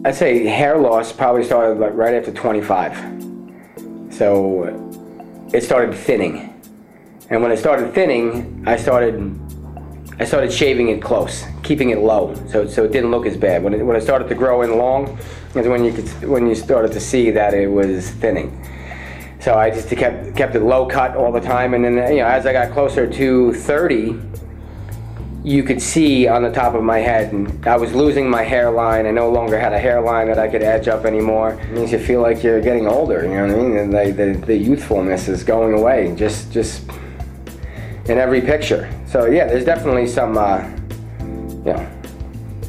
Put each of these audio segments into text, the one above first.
I'd say hair loss probably started like right after 25. So it started thinning. And when it started thinning, I started shaving it close, keeping it low, so it didn't look as bad. When it started to grow in long, is when you started to see that it was thinning. So I just kept it low cut all the time, and then as I got closer to 30, you could see on the top of my head, and I was losing my hairline. I no longer had a hairline that I could edge up anymore. It makes you feel like you're getting older, you know what I mean? And the youthfulness is going away, just in every picture. So yeah, there's definitely some,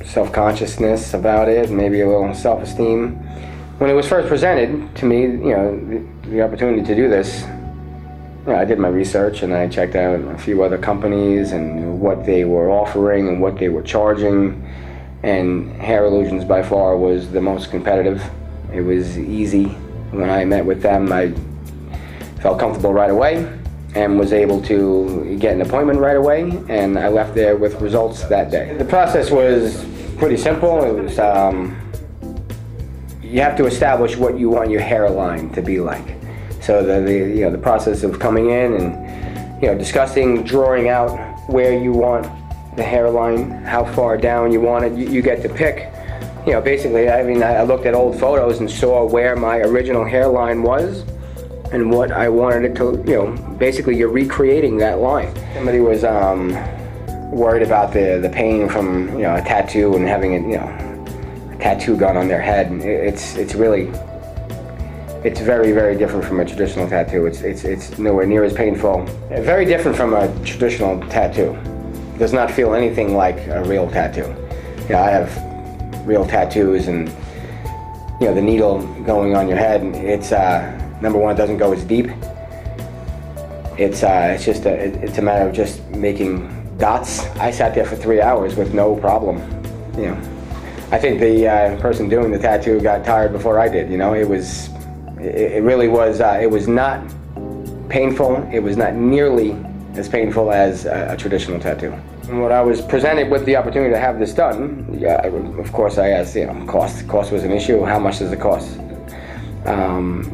self-consciousness about it, maybe a little self-esteem. When it was first presented to me, the opportunity to do this, I did my research and I checked out a few other companies and what they were offering and what they were charging. And Hair Illusions by far was the most competitive. It was easy. When I met with them, I felt comfortable right away and was able to get an appointment right away, and I left there with results that day. The process was pretty simple. It was you have to establish what you want your hairline to be like. So the process of coming in and discussing, drawing out where you want the hairline, how far down you want it. You get to pick. Basically, I looked at old photos and saw where my original hairline was and what I wanted it to. Basically you're recreating that line. Somebody was worried about the pain from a tattoo and having it a tattoo gun on their head. It's very, very different from a traditional tattoo. It's nowhere near as painful. Very different from a traditional tattoo. Does not feel anything like a real tattoo. I have real tattoos, and the needle going on your head. It's number one, it doesn't go as deep. It's a matter of just making dots. I sat there for 3 hours with no problem. I think the person doing the tattoo got tired before I did. It really was. It was not painful. It was not nearly as painful as a traditional tattoo. And when I was presented with the opportunity to have this done, of course I asked, cost. Cost was an issue. How much does it cost?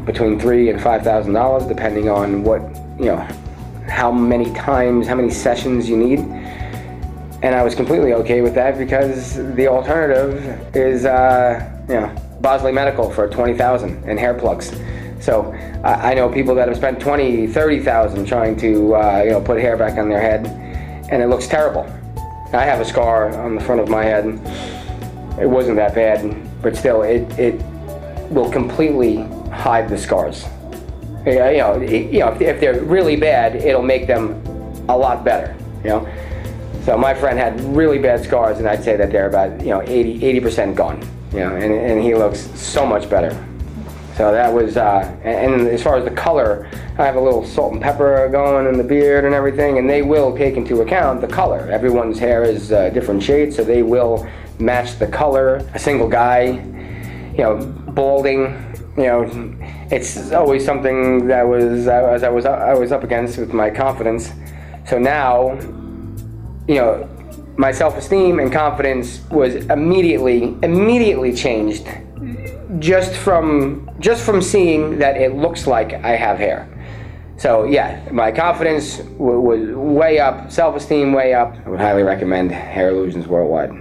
Between $3,000 and $5,000, depending on what, how many times, how many sessions you need. And I was completely okay with that, because the alternative is, Bosley Medical for $20,000 and hair plugs. So I know people that have spent $20,000, $30,000 trying to put hair back on their head, and it looks terrible. I have a scar on the front of my head. It wasn't that bad, but still, it will completely hide the scars. If they're really bad, it'll make them a lot better. So my friend had really bad scars, and I'd say that they're about 80% gone. And he looks so much better. So that was, and as far as the color, I have a little salt and pepper going in the beard and everything, and they will take into account the color. Everyone's hair is different shades, so they will match the color. A single guy, balding, it's always something that I was up against with my confidence. So now, my self-esteem and confidence was immediately changed just from seeing that it looks like I have hair. So yeah, my confidence was way up, self-esteem way up. I would highly recommend Hair Illusions worldwide.